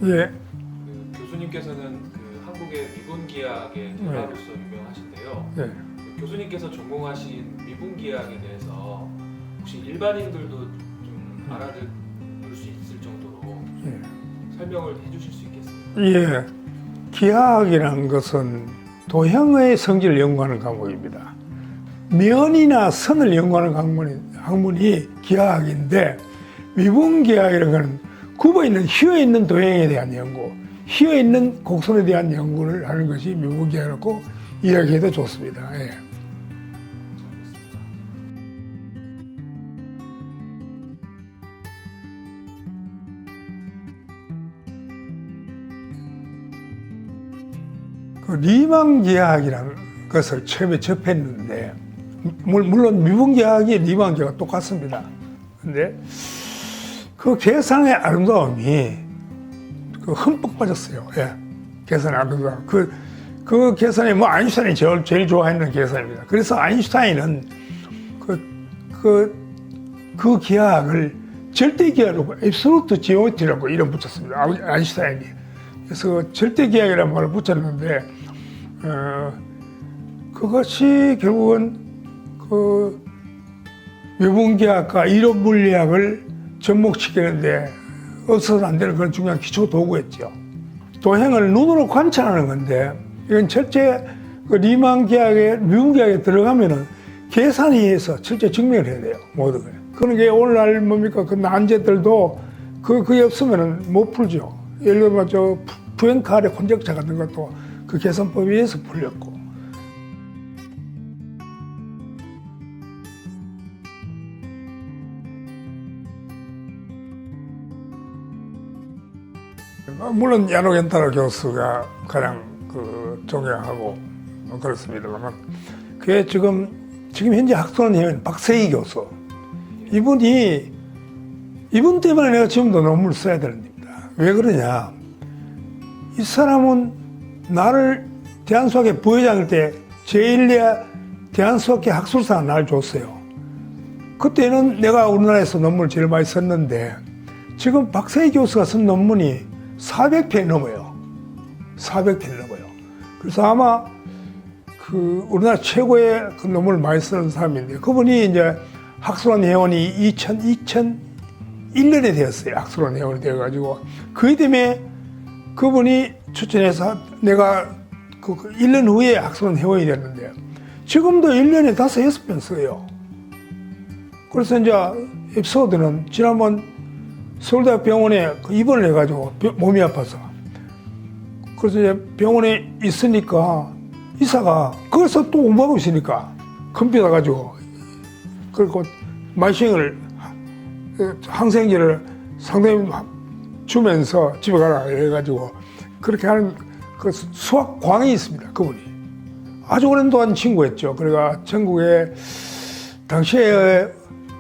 예. 그 교수님께서는 그 한국의 미분기하학의 대가로서 유명하신데요. 예. 그 교수님께서 전공하신 미분기하학에 대해서 혹시 일반인들도 좀 알아들 수 있을 정도로 예. 설명을 해주실 수 있겠습니까? 예. 기하학이라는 것은 도형의 성질을 연구하는 과목입니다. 면이나 선을 연구하는 학문이 기하학인데, 미분기하학이라는 것은 굽어있는, 휘어있는 도형에 대한 연구, 휘어있는 곡선에 대한 연구를 하는 것이 미분기하학이라고 이야기해도 좋습니다. 예. 그 리만기하학이라는 것을 처음에 접했는데, 물론 미분기하학이 리만기하학과 똑같습니다. 근데 그 계산의 아름다움이 그 흠뻑 빠졌어요. 예. 계산의 아름다움. 그 계산이 뭐 아인슈타인이 제일 좋아했는 계산입니다. 그래서 아인슈타인은 그 기하학을 절대 기하라고, 앱솔루트 지오메트리라고 이름 붙였습니다. 아인슈타인이. 그래서 절대 기하학이라는 말을 붙였는데, 그것이 결국은 그 미분기학과 이론 물리학을 접목시키는데 없어서는 안 되는 그런 중요한 기초 도구였죠. 도형을 눈으로 관찰하는 건데, 이건 철저히 그 리만기하게, 미분기하게 들어가면은 계산이 해서 철저히 증명을 해야 돼요. 모든 걸. 그런 게 오늘날 뭡니까? 그 난제들도 그게 없으면은 못 풀죠. 예를 들면 저 푸엔카레 콘젝차 같은 것도 그 계산법에 의해서 풀렸고. 물론 야노 겐타로 교수가 가장 존경하고 그렇습니다만, 그게 지금 현재 학술원회원 박세희 교수, 이분 때문에 내가 지금도 논문을 써야 되는 겁니다. 왜 그러냐? 이 사람은 나를 대한수학회 부회장일 때 제1회 대한수학회 학술상을 날 줬어요. 그때는 내가 우리나라에서 논문을 제일 많이 썼는데, 지금 박세희 교수가 쓴 논문이 400편 넘어요. 400편 넘어요. 그래서 아마 그 우리나라 최고의 그 논문을 많이 쓰는 사람인데, 그분이 이제 학술원 회원이 2001년에 되었어요. 학술원 회원이 되어가지고, 그 때문에 그분이 추천해서 내가 그 1년 후에 학술원 회원이 됐는데, 지금도 1년에 5, 6편 써요. 그래서 이제 에피소드는 지난번 서울대학 병원에 입원을 해가지고 몸이 아파서, 그래서 이제 병원에 있으니까 의사가 거기서 또 공부하고 있으니까 컴퓨터 가지고, 그리고 마싱을, 항생제를 상당히 주면서 집에 가라 해가지고 그렇게 하는 그 수학 광이 있습니다. 그분이 아주 오랜 동안 친구였죠. 그러니까 전국에 당시에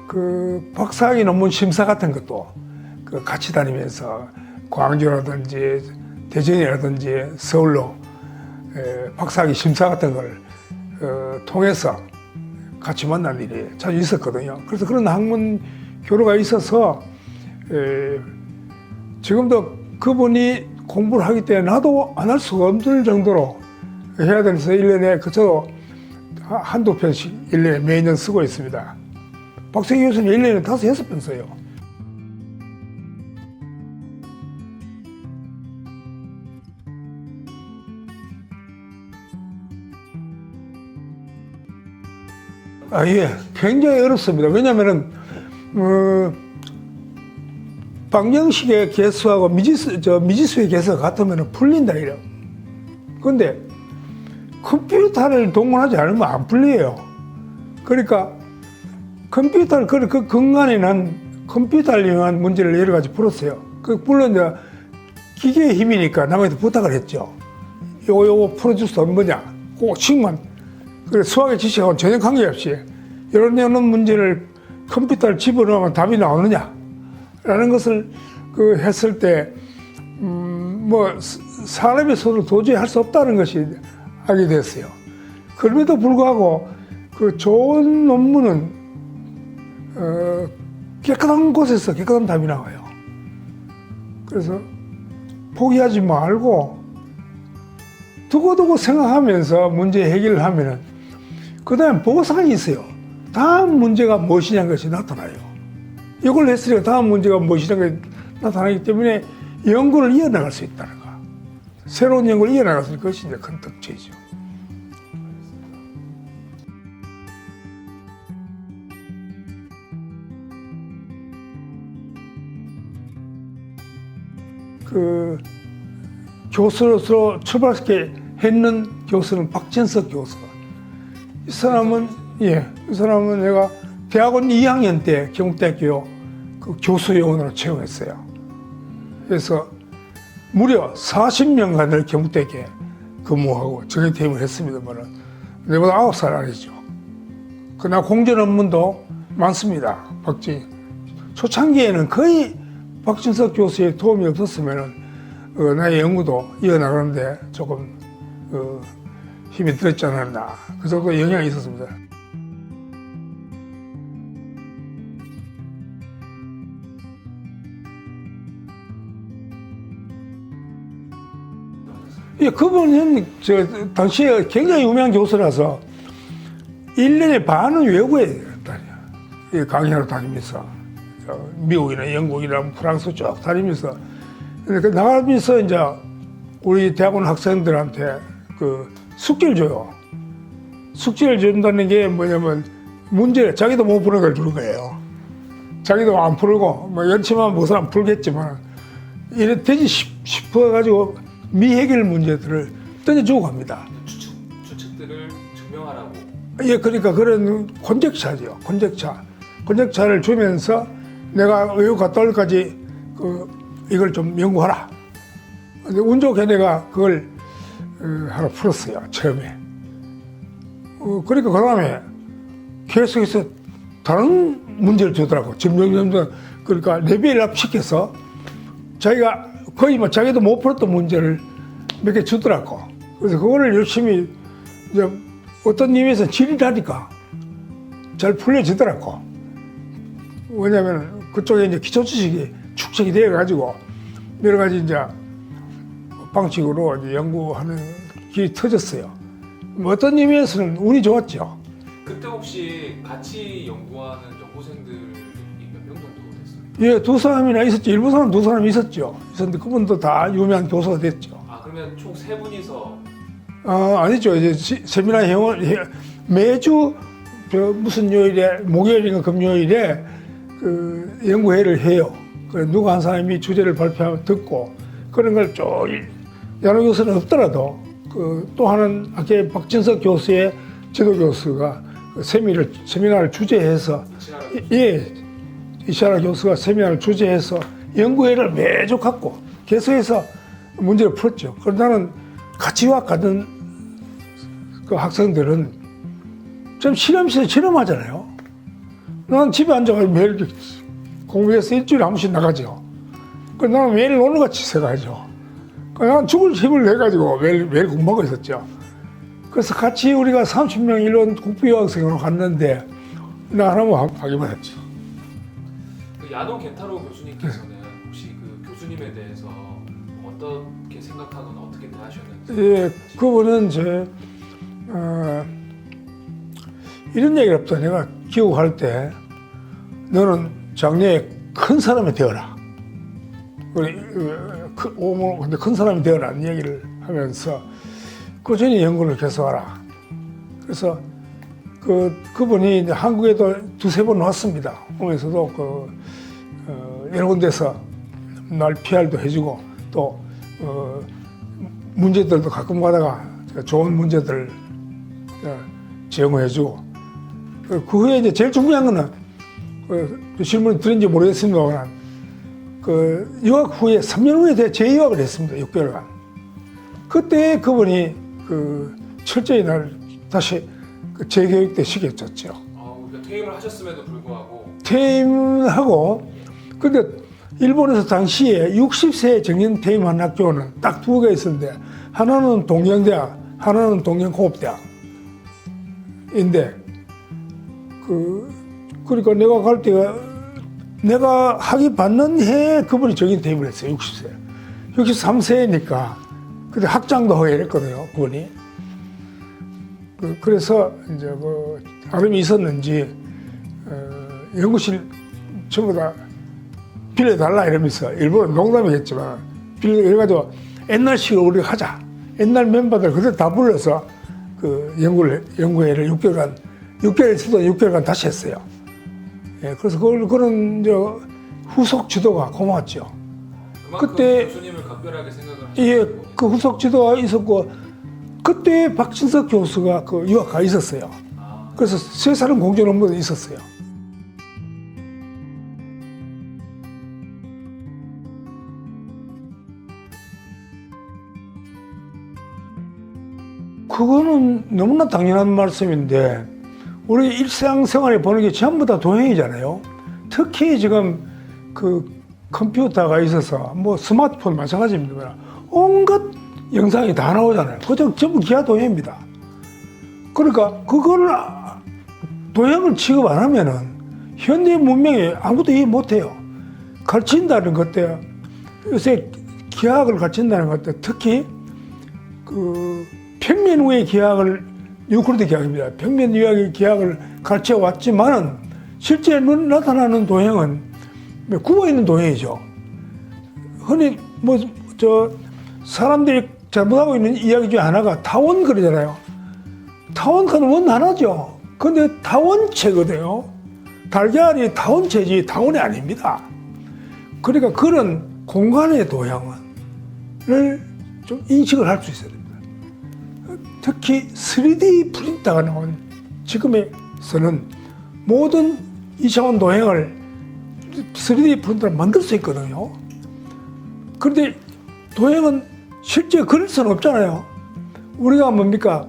그 박사학위 논문 심사 같은 것도 그 같이 다니면서 광주라든지 대전이라든지 서울로 박사학위 심사 같은 걸 통해서 같이 만난 일이 자주 있었거든요. 그래서 그런 학문 교류가 있어서 지금도 그분이 공부를 하기 때문에 나도 안 할 수가 없을 정도로 해야 돼서 1년에 그쳐도 한두 편씩 1년에 매년 쓰고 있습니다. 박세희 교수는 1년에 5, 6편 써요. 예, 굉장히 어렵습니다. 왜냐면은, 방정식의 개수하고 미지수의 개수가 같으면 풀린다, 이래요. 근데 컴퓨터를 동원하지 않으면 안 풀려요. 그러니까 컴퓨터를, 그 근간에는 컴퓨터를 이용한 문제를 여러 가지 풀었어요. 물론 이제 기계의 힘이니까 남한테 부탁을 했죠. 요거 풀어줄 수 없는 거냐. 꼭씩만. 그래, 수학의 지식하고는 전혀 관계없이 이런 문제를 컴퓨터를 집어넣으면 답이 나오느냐 라는 것을 했을 때 사람의 손으로 도저히 할 수 없다는 것이 알게 됐어요. 그럼에도 불구하고 그 좋은 논문은 깨끗한 곳에서 깨끗한 답이 나와요. 그래서 포기하지 말고 두고두고 생각하면서 문제 해결을 하면은 그 다음에 보상이 있어요. 다음 문제가 무엇이냐는 것이 나타나요. 이걸 했으니까 다음 문제가 무엇이냐는 것이 나타나기 때문에 연구를 이어나갈 수 있다는 거. 새로운 연구를 이어나갈 수 있는 것이 이제 큰 특징이죠. 그 교수로서 출발시켜 했는 교수는 박진석 교수. 이 사람은 이 사람은 내가 대학원 2학년 때 경북대학교 그 교수 요원으로 채용했어요. 그래서 무려 40년간을 경북대학교에 근무하고 정예퇴임을 했습니다만은 내보다 9살 아니죠. 그러나 공전 업무도 많습니다. 초창기에는 거의 박진석 교수의 도움이 없었으면은 나의 연구도 이어나가는데 조금 힘이 들었지 않았나. 그 정도 영향이 있었습니다. 예, 그분은 당시에 굉장히 유명한 교수라서 1년에 반은 외국에 다녀요. 강의하러 다니면서. 미국이나 영국이나 프랑스 쭉 다니면서. 나가면서 이제 우리 대학원 학생들한테 그 숙제를 줘요. 숙제를 준다는 게 뭐냐면 문제를 자기도 못 푸는 걸 주는 거예요. 자기도 안 풀고, 뭐 연치만 무슨 안 풀겠지만, 이래 되지 싶어가지고 미해결 문제들을 던져주고 갑니다. 추측들을 증명하라고. 예, 그러니까 그런 콘젝차죠. 콘젝차를 주면서 내가 외국 갔다 올 때까지 이걸 좀 연구하라. 근데 운 좋게 내가 그걸 하나 풀었어요, 처음에. 그러니까 그 다음에 계속해서 다른 문제를 주더라고. 점점, 그러니까 레벨업 시켜서 자기가 거의 뭐 자기도 못 풀었던 문제를 몇 개 주더라고. 그래서 그거를 열심히 이제 어떤 의미에서 질이라니까 잘 풀려지더라고. 왜냐면 그쪽에 이제 기초 지식이 축적이 되어가지고 여러 가지 이제 방식으로 이제 연구하는 길이 터졌어요. 뭐 어떤 의미에서는 운이 좋았죠. 그때 혹시 같이 연구하는 연구생들이 몇 명 정도 됐어요? 예, 두 사람이나 있었죠. 일부 사람 두 사람이 있었죠. 있었는데 그분도 다 유명한 교수가 됐죠. 아, 그러면 총 3분이서? 아니죠. 이제 세미나 매주 무슨 요일에, 목요일인가 금요일에 그 연구회를 해요. 그래 누가 한 사람이 주제를 발표하면 듣고 그런 걸 쭉 연호 교수는 없더라도 또 하는 학교의 박진석 교수의 지도 교수가 세미나를 주재해서 이시아라 교수가 세미나를 주재해서 연구회를 매주 갖고 계속해서 문제를 풀었죠. 그런데 나는 같이 가던 그 학생들은 좀 실험실에 실험하잖아요. 나는 집에 앉아가지고 매일 공부해서 일주일에 한 번씩 나가죠. 그래서 나는 매일 오늘같이 새가죠. 나는 죽을 힘을 내가지고 매일 공부하고 있었죠. 그래서 같이 우리가 30명 일본 국비여학생으로 갔는데 나 하나만 하기만 했죠. 그 야노 겐타로 교수님께서는 혹시 그 교수님에 대해서 어떻게 생각하거나 어떻게 대하셨는지? 예, 그분은 이런 얘기를 했다. 내가 기억할 때 너는 장래에 큰 사람이 되어라. 근데 큰 사람이 되어라는 얘기를 하면서 꾸준히 연구를 계속하라. 그래서 그분이 이제 한국에도 두세 번 왔습니다. 오면서도 여러 군데서 날 PR도 해주고 또 문제들도 가끔 가다가 좋은 문제들 제공해주고 그 후에 이제 제일 중요한 거는 질문 드린지 모르겠습니다만 유학 후에 3년 후에 재유학을 했습니다. 6개월간. 그때 그분이 철저히 날 다시 재교육대 시켰었죠. 그러니까 퇴임을 하셨음에도 불구하고. 퇴임하고 근데 일본에서 당시에 60세 정년 퇴임한 학교는 딱 2개 있었는데 하나는 동경대학, 하나는 동경공업대학인데 그러니까 내가 갈 때가 내가 학위 받는 해에 그분이 정년 퇴임을 했어요. 60세. 63세니까 그때 학장도 하고 이랬거든요, 그분이. 그래서 이제 뭐 아름이 있었는지 연구실 전부 다 빌려달라 이러면서 일부러 농담이겠지만 빌려가지고 옛날식으로 우리가 하자. 옛날 멤버들 그때 다 불러서 그 연구회를 6개월 있어도 6개월간 다시 했어요. 예, 그래서 그런 후속 지도가 고마웠죠. 그만큼 그때 교수님을 각별하게 생각을 예, 하셨고 그 후속 지도가 있었고 그때 박진석 교수가 그 유학가 있었어요. 그래서 세 사람 공전 업무도 있었어요. 그거는 너무나 당연한 말씀인데 우리 일상생활에 보는 게 전부 다 도형이잖아요. 특히 지금 그 컴퓨터가 있어서 뭐 스마트폰 마찬가지입니다. 온갖 영상이 다 나오잖아요. 그저 전부 기하 도형입니다. 그러니까 그걸 도형을 취급 안 하면은 현대 문명에 아무것도 이해 못 해요. 가르친다는 것때 요새 기하학을 가르친다는 것때 특히 그 평면 위의 기하학을 유클리드 기하학입니다. 평면 위의 기하학을 가르쳐 왔지만은 실제 나타나는 도형은 굽어 있는 도형이죠. 흔히 사람들이 잘못하고 있는 이야기 중에 하나가 타원거리잖아요. 타원거는 원 하나죠. 근데 타원체거든요. 달걀이 타원체지 타원이 아닙니다. 그러니까 그런 공간의 도형을 좀 인식을 할 수 있어야 됩니다. 특히 3D 프린터가 나온 지금에서는 모든 2차원 도형을 3D 프린터로 만들 수 있거든요. 그런데 도형은 실제 그릴 수는 없잖아요. 우리가 뭡니까?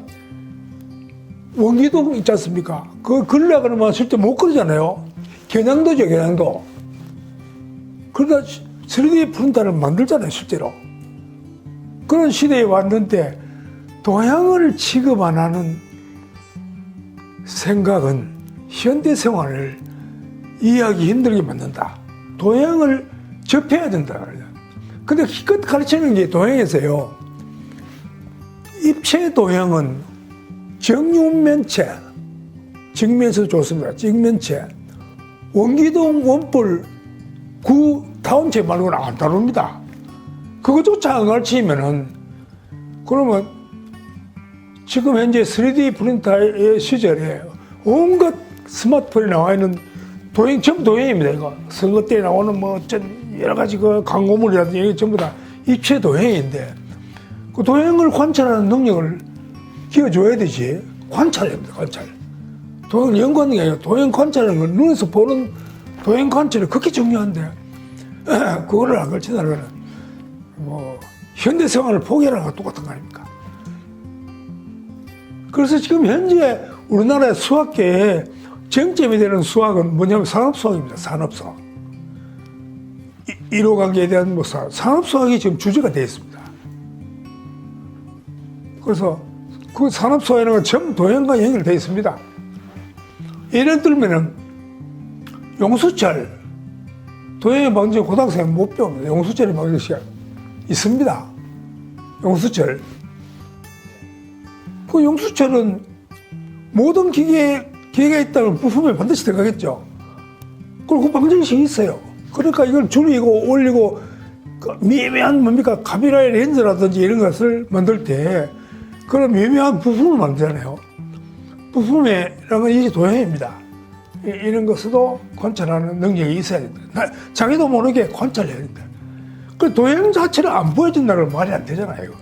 원기둥 있지 않습니까? 그거 그리려고 그러면 실제 못 그리잖아요. 겨냥도죠, 겨냥도. 그러다 3D 프린터를 만들잖아요, 실제로. 그런 시대에 왔는데 도형을 취급 안 하는 생각은 현대 생활을 이해하기 힘들게 만든다. 도형을 접해야 된다. 근데 기껏 가르치는 게 도형에서요. 입체 도형은 정육면체, 직면에서 좋습니다. 직면체, 원기둥, 원뿔, 구, 타원체 말고는 안 다룹니다. 그것조차 안 가르치면은 그러면 지금 현재 3D 프린터의 시절에 온갖 스마트폰에 나와 있는 도형, 전부 도형입니다, 이거. 선거 때 나오는 뭐, 여러 가지 그 광고물이라든지 이게 전부 다 입체 도형인데, 그 도형을 관찰하는 능력을 키워줘야 되지. 관찰해야 됩니다, 관찰. 도형을 연구하는 게 아니라 도형 관찰하는 건 눈에서 보는 도형 관찰이 그렇게 중요한데, 그거를 안 가르친다면, 뭐, 현대 생활을 포기하는 거 똑같은 거 아닙니까? 그래서 지금 현재 우리나라의 수학계에 정점이 되는 수학은 뭐냐면 산업수학입니다. 산업수학. 이로관계에 대한 뭐 산업수학이 지금 주제가 되어 있습니다. 그래서 그 산업수학이라는 건 전부 도형과 연결되어 있습니다. 예를 들면은 용수철, 도형의 방정 고등학생은 못 배웁니다. 용수철의 방정 시간 있습니다. 용수철. 그 용수철은 모든 기계가 있다면 부품에 반드시 들어가겠죠. 그리고 그 방정식이 있어요. 그러니까 이걸 줄이고 올리고 미묘한 뭡니까 카메라의 렌즈라든지 이런 것을 만들 때 그런 미묘한 부품을 만들잖아요. 부품이라는 건 이게 도형입니다. 이런 것도 관찰하는 능력이 있어야 된다. 자기도 모르게 관찰해야 된다. 그 도형 자체를 안 보여준다는 건 말이 안 되잖아요. 이거.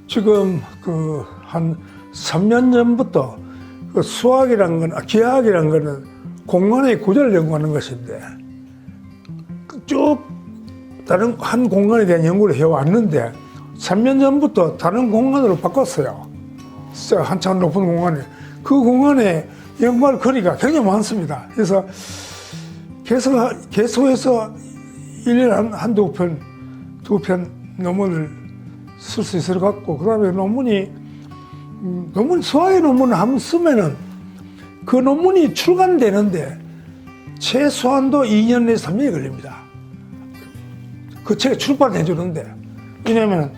지금 그 한 3년 전부터 그 수학이란 건, 기하학이란 거는 공간의 구조를 연구하는 것인데 쭉 다른 한 공간에 대한 연구를 해왔는데 3년 전부터 다른 공간으로 바꿨어요. 한참 높은 공간에. 그 공간에 연구할 거리가 굉장히 많습니다. 그래서 계속해서 1년에 한두 편, 두 편 논문을 쓸 수 있을 것 같고, 그 다음에 논문이 수학의 논문을 한번 쓰면은 그 논문이 출간되는데 최소한도 2년 내 3년이 걸립니다. 그 책이 출판해 주는데. 왜냐면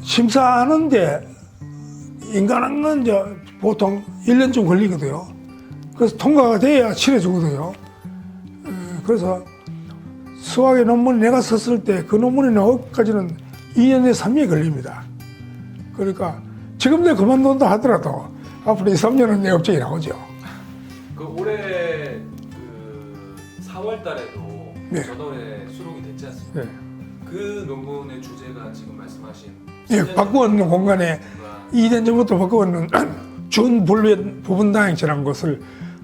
심사하는데 인간한 건 이제 보통 1년쯤 걸리거든요. 그래서 통과가 돼야 칠해주거든요. 그래서 수학의 논문 내가 썼을 때 그 논문이 나오기까지는 2년 내 3년이 걸립니다. 그러니까 지금 내가 그만둔다 하더라도 앞으로 2, 3년은 내 업적이 나오죠. 그 올해 그 4월 달에도 네. 저널에 수록이 됐지 않습니까? 네. 그 논문의 주제가 지금 말씀하신 예, 바꾸었는 공간에 2년 전부터 바꾸었는 준불변 부분다행체라는 것을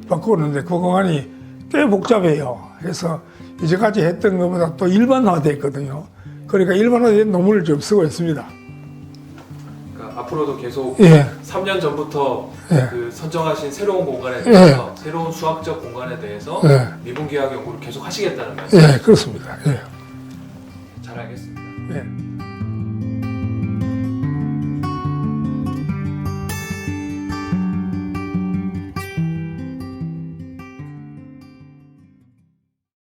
바꾸었는데 그 공간이 꽤 복잡해요. 그래서 이제까지 했던 것보다 또 일반화됐거든요. 그러니까 일반화된 논문을 좀 쓰고 있습니다. 그러니까 앞으로도 계속 예. 3년 전부터 예. 그 선정하신 새로운 공간에 대해서 새로운 수학적 공간에 대해서 예. 미분기하 연구를 계속 하시겠다는 말씀. 예, 그렇습니다. 예. 잘 알겠습니다. 예.